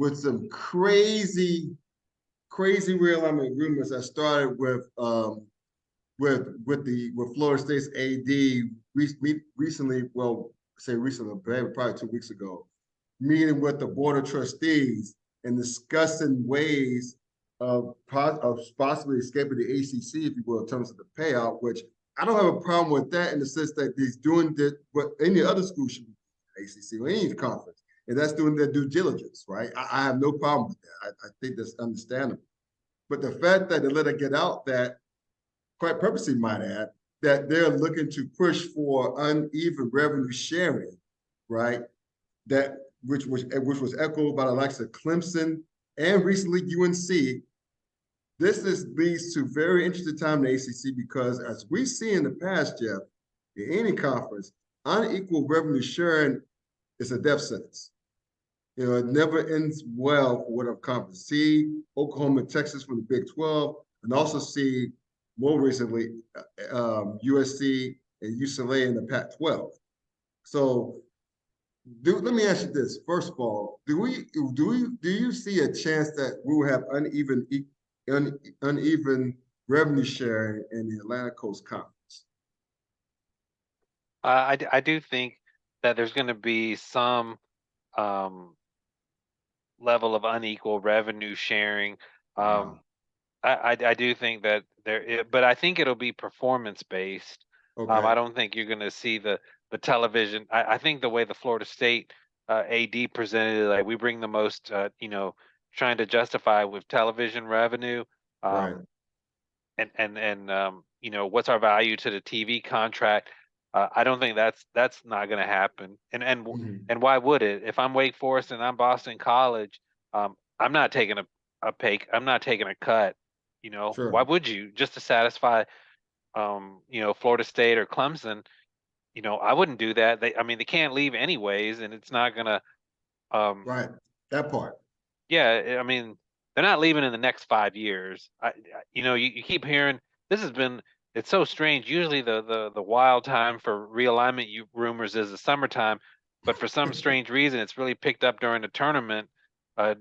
with some crazy realignment rumors that started with Florida State's AD recently, well, say recently, probably 2 weeks ago, meeting with the board of trustees and discussing ways of possibly escaping the ACC, if you will, in terms of the payout. Which I don't have a problem with that in the sense that he's doing that. What any other school should be ACC or any conference, and that's doing their due diligence, right? I have no problem with that. I think that's understandable. But the fact that they let it get out that, quite purposely might add, that they're looking to push for uneven revenue sharing, right? That which was echoed by the likes of Clemson and recently UNC. Leads to very interesting time in the ACC because, as we see in the past, Jeff, in any conference, unequal revenue sharing is a death sentence. It never ends well for whatever conference. See Oklahoma and Texas from the Big 12, and also see more recently USC and UCLA in the Pac-12. So, let me ask you this: first of all, do you see a chance that we will have uneven revenue sharing in the Atlantic Coast Conference? I do think that there's going to be some level of unequal revenue sharing. Wow. I do think that but I think it'll be performance based. Okay. I don't think you're going to see the television. I think the way the Florida State AD presented it, like we bring the most, trying to justify with television revenue, Right. and what's our value to the TV contract. I don't think that's not going to happen. Mhm. And why would it? If I'm Wake Forest and I'm Boston College, I'm not taking I'm not taking a cut. Why Sure. would you? Just to satisfy, Florida State or Clemson. I wouldn't do that. I mean, they can't leave anyways, and it's not gonna. Um, Right. That part. yeah, I mean, they're not leaving in the next 5 years. You keep hearing this has been. It's so strange. Usually, the wild time for realignment rumors is the summertime, but for some strange reason, it's really picked up during the tournament,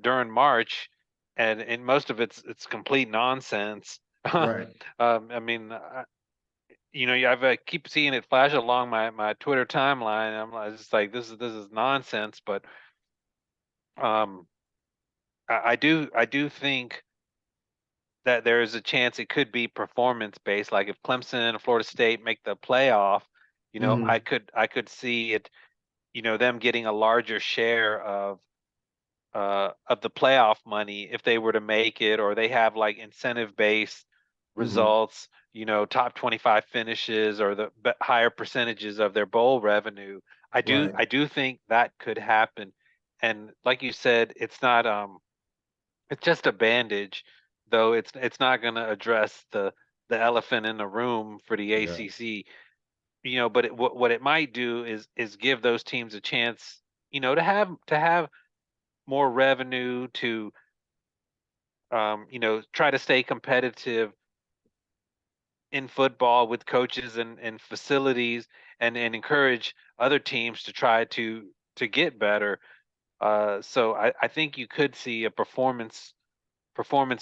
during March, and most of it's complete nonsense. Right. I mean, I keep seeing it flash along my Twitter timeline. Just like this is nonsense, but um, I do think that there is a chance it could be performance based. Like if Clemson and Florida State make the playoff, Hmm. I could see it, them getting a larger share of the playoff money if they were to make it, or they have like incentive based Hmm. results, top 25 finishes or the higher percentages of their bowl revenue. I do Right. I do think that could happen. And like you said, it's just a bandage, though it's not going to address the elephant in the room for the Yeah. ACC. But what it might do is give those teams a chance, to have more revenue to try to stay competitive in football with coaches and facilities, and encourage other teams to try to get better. So I think you could see a performance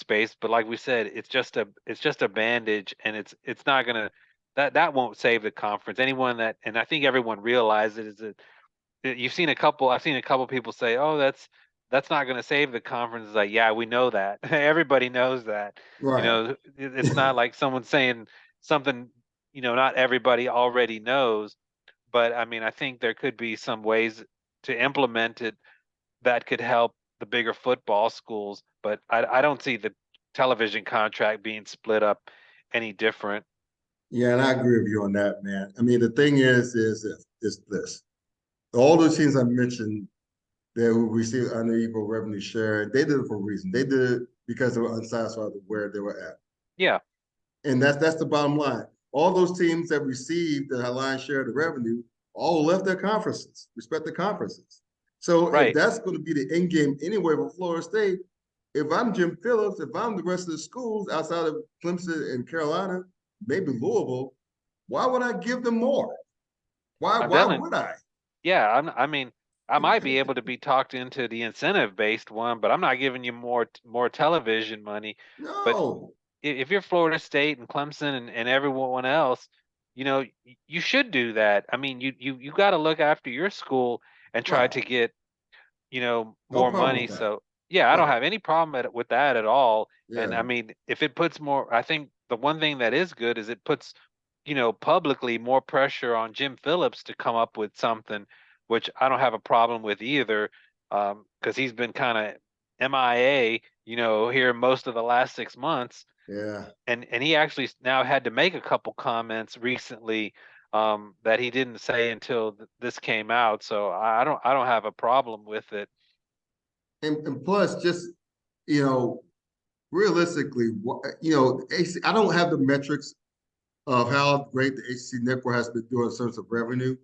based, but like we said, it's just a bandage, and it's not gonna that won't save the conference. And I think everyone realizes that I've seen a couple people say, "Oh, that's not going to save the conference." It's like, yeah, we know that. Everybody knows that. Right. It's not like someone saying something, not everybody already knows. But I mean, I think there could be some ways to implement it that could help the bigger football schools. But I don't see the television contract being split up any different. Yeah, and I agree with you on that, man. I mean, the thing is this: all those teams I mentioned that who received unequal revenue share, they did it for a reason. They did it because they were unsatisfied with where they were at, Yeah, and that's the bottom line. All those teams that received the lion's share of the revenue all left their conferences, respective conferences. So if right. that's going to be the end game anyway for Florida State, if I'm Jim Phillips, if I'm the rest of the schools outside of Clemson and Carolina, maybe Louisville, why would I give them more? Why I'm why definitely. would I? Yeah, I mean, I might be able to be talked into the incentive-based one, but I'm not giving you more television money. But No. if you're Florida State and Clemson and everyone else, you should do that. I mean, you got to look after your school and try Right. to get, No more problem money. with that. So yeah, I don't Right. have any problem with that at all. And Yeah. I mean, if it puts more, I think the one thing that is good is it puts, publicly more pressure on Jim Phillips to come up with something, which I don't have a problem with either, because he's been kind of MIA, here most of the last 6 months, Yeah. and he actually now had to make a couple comments recently, that he didn't say until this came out. So I don't have a problem with it. And plus, just you know, realistically, AC, I don't have the metrics of how great the HC network has been doing in terms of revenue,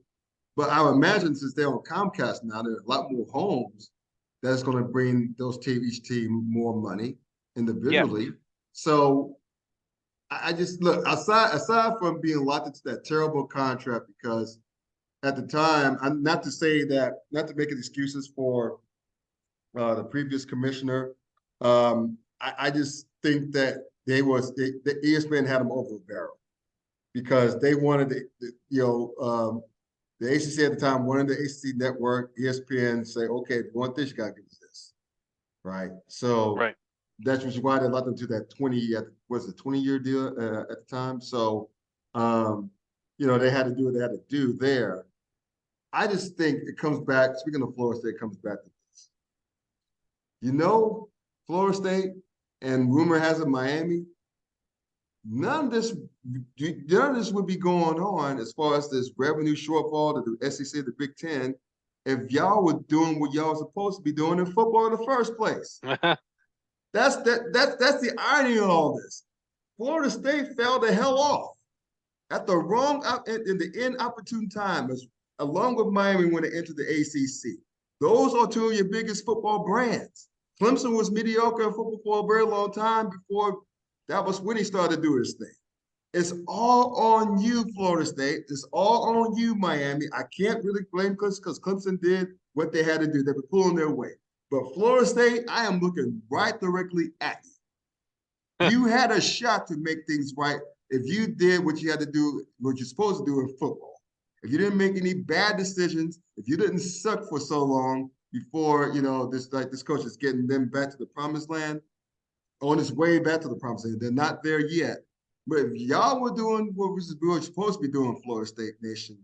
but I would imagine since they're on Comcast now, there are a lot more homes that's going to bring each team more money Yeah. individually. So I just look aside from being locked into that terrible contract because at the time, I'm not to say that, not to make excuses for the previous commissioner. I just think that the ESPN had them over a barrel because they wanted the ACC at the time wanted the ACC network, ESPN say, okay, if you want this, you gotta give us this, right? So Right. that's why they allowed them to that 20-year deal at the time. So they had to do what they had to do there. I just think it comes back, speaking of Florida State, it comes back to this. Florida State and rumor has it Miami, none of this would be going on as far as this revenue shortfall to the SEC, the Big Ten, if y'all were doing what y'all were supposed to be doing in football in the first place. That's the irony of all this. Florida State fell the hell off at the wrong in the inopportune time, along with Miami when they entered the ACC. Those are two of your biggest football brands. Clemson was mediocre in football for a very long time before that was when he started to do his thing. It's all on you, Florida State. It's all on you, Miami. I can't really blame Clemson because Clemson did what they had to do. They were pulling their weight. But Florida State, I am looking right directly at you. You had a shot to make things right if you did what you had to do, what you're supposed to do in football. If you didn't make any bad decisions, if you didn't suck for so long before this coach is getting them back to the promised land, on its way back to the promised land. They're not there yet. But if y'all were doing what we were supposed to be doing, Florida State Nation,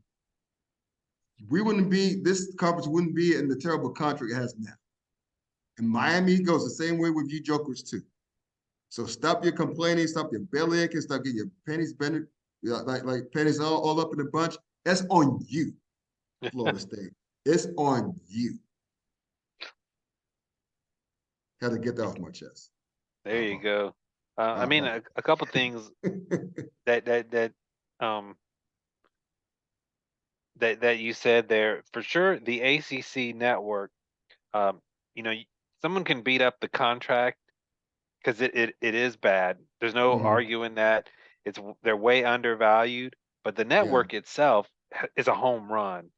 this conference wouldn't be in the terrible contract it has now. And Miami goes the same way with you jokers too. So stop your complaining, stop your belly aching, stop getting your pennies bent, like pennies all up in a bunch. That's on you, Florida State. It's on you. Had to get that off my chest. There you go. I I mean, apologize. a couple things um that you said there for sure. The ACC network, um, someone can beat up the contract because it is bad. There's no Mhm. arguing that they're way undervalued, but the Yeah, network itself is a home run.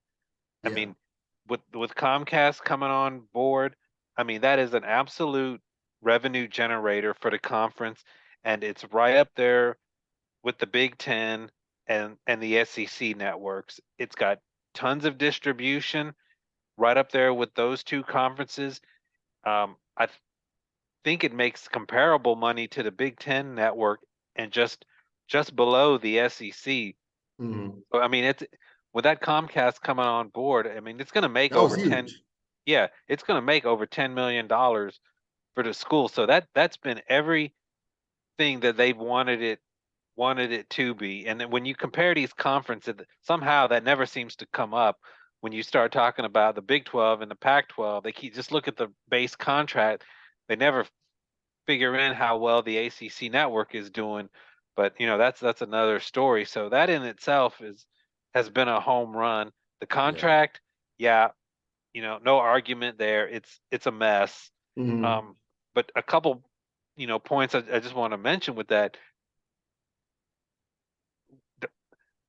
I yeah, mean, with Comcast coming on board, I mean that is an absolute revenue generator for the conference, and it's right up there with the Big Ten and the SEC networks. It's got tons of distribution right up there with those two conferences. I think it makes comparable money to the Big Ten network and just below the SEC. mhm. So, I mean, it's with that Comcast coming on board. I mean, it's going to make That was over 10. huge. Yeah, it's going to make over $10 million for the school. So that's been everything that they've wanted it to be. And then when you compare these conferences, somehow that never seems to come up when you start talking about the Big 12 and the Pac-12. They just look at the base contract. They never figure in how well the ACC network is doing. But that's another story. So that in itself has been a home run. The Yeah. contract, yeah, no argument there. It's a mess. Mhm. Um, but a couple, points I just want to mention with that.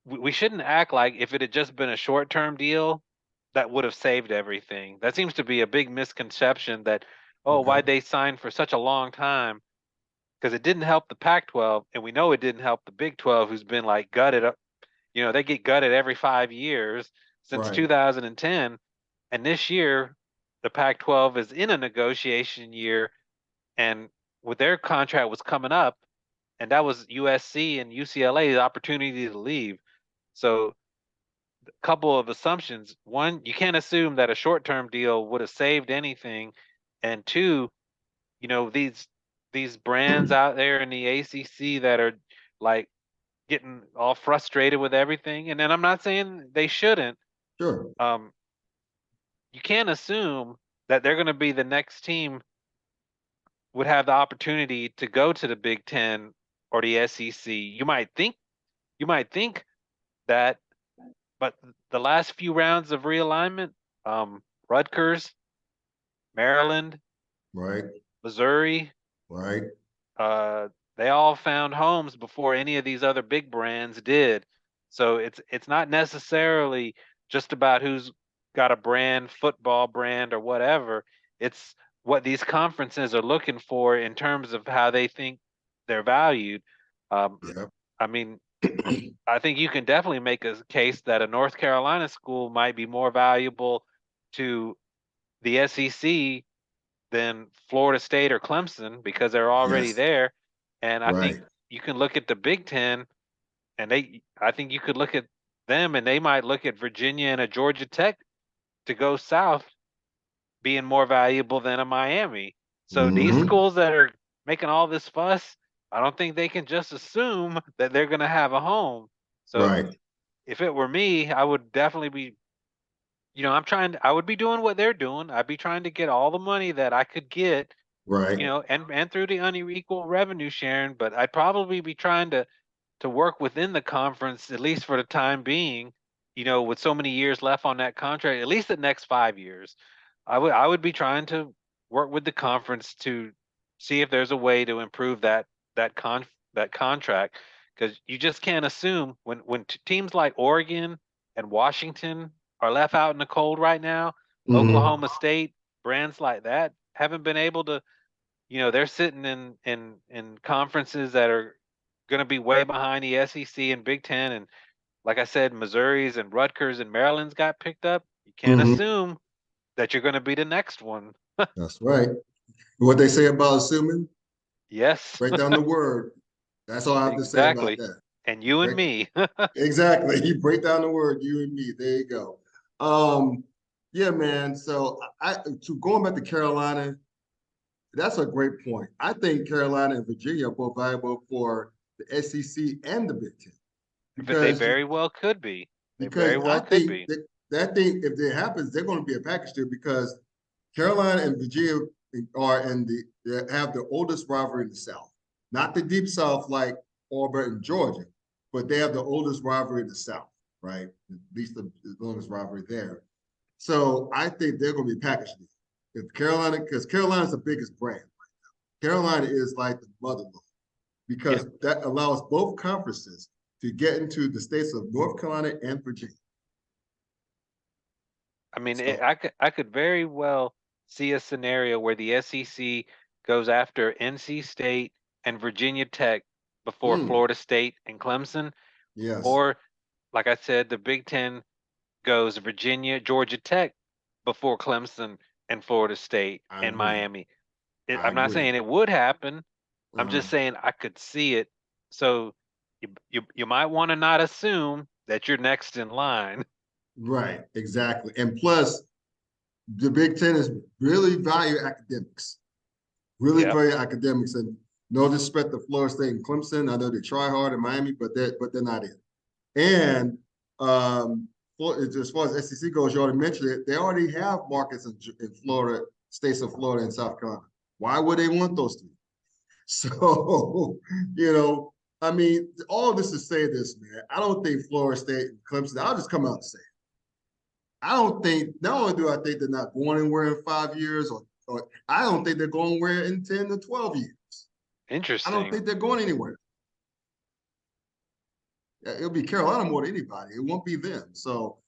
We shouldn't act like if it had just been a short-term deal, that would have saved everything. That seems to be a big misconception that, oh, Okay. why'd they sign for such a long time? Because it didn't help the Pac-12, and we know it didn't help the Big 12, who's been like gutted up. They get gutted every 5 years since Right. 2010, and this year the Pac-12 is in a negotiation year, and with their contract was coming up, and that was USC and UCLA's opportunity to leave. So a couple of assumptions. One, you can't assume that a short-term deal would have saved anything. And two, these brands out there in the ACC that are like getting all frustrated with everything. And then I'm not saying they shouldn't. Sure. Um, you can't assume that they're going to be the next team would have the opportunity to go to the Big Ten or the SEC. You might think that, but the last few rounds of realignment, Rutgers, Maryland, Right. Missouri, Right. uh, they all found homes before any of these other big brands did. So it's not necessarily just about who's got a brand, football brand or whatever. It's what these conferences are looking for in terms of how they think they're valued. Um, Yeah. I mean, I think you can definitely make a case that a North Carolina school might be more valuable to the SEC than Florida State or Clemson because they're already Yes. there. And I think Right. you can look at the Big Ten, and I think you could look at them, and they might look at Virginia and a Georgia Tech to go south being more valuable than a Miami. So these Mm-hmm. schools that are making all this fuss, I don't think they can just assume that they're going to have a home. So Right. if it were me, I would definitely be, I would be doing what they're doing. I'd be trying to get all the money that I could get, Right. and through the unequal revenue sharing, but I'd probably be trying to work within the conference, at least for the time being, with so many years left on that contract, at least the next 5 years. I would be trying to work with the conference to see if there's a way to improve that con that contract, because you just can't assume when teams like Oregon and Washington are left out in the cold right now, Mm-hmm. Oklahoma State, brands like that haven't been able to, they're sitting in conferences that are going to be way behind the SEC and Big Ten. And like I said, Missouri's and Rutgers and Maryland's got picked up. You can't Mm-hmm. assume that you're going to be the next one. That's right. What they say about assuming, Yes, break down the word. That's all I have to say about exactly. that. And you and Break me. exactly. You break down the word, you and me. There you go. Um, yeah, man. So going back to Carolina, that's a great point. I think Carolina and Virginia are both valuable for the SEC and the Big Ten But they because very well could be. They very because I well could think be. that thing, if it happens, they're going to be a package deal because Carolina and Virginia are in they have the oldest rivalry in the South, not the deep South like Auburn and Georgia, but they have the oldest rivalry in the South, right? At least the longest rivalry there. So I think they're going to be packaged deal. If Carolina, because Carolina's the biggest brand. Carolina is like the mother lode Yep. because that allows both conferences to get into the states of North Carolina and Virginia. I mean, So, I could very well see a scenario where the SEC goes after NC State and Virginia Tech before mm, Florida State and Clemson, yes, or like I said, the Big Ten goes Virginia, Georgia Tech before Clemson and Florida State I and agree. Miami. I I'm not agree. saying it would happen. I'm Uh-huh. just saying I could see it. So you might want to not assume that you're next in line. Right, exactly. And plus, the Big Ten is really value academics, really Yep. value academics. And no disrespect to Florida State and Clemson. I know they try hard in Miami, but they're not in. And as far as SEC goes, you already mentioned it. They already have markets in Florida, states of Florida and South Carolina. Why would they want those three? So, I mean, all this to say this, man. I don't think Florida State and Clemson. I'll just come out and say it. I don't think. Not only do I think they're not going anywhere in 5 years, or I don't think they're going anywhere in 10 to 12 years. I don't Interesting. think they're going anywhere. It'll be Carolina more than anybody. It won't be them. So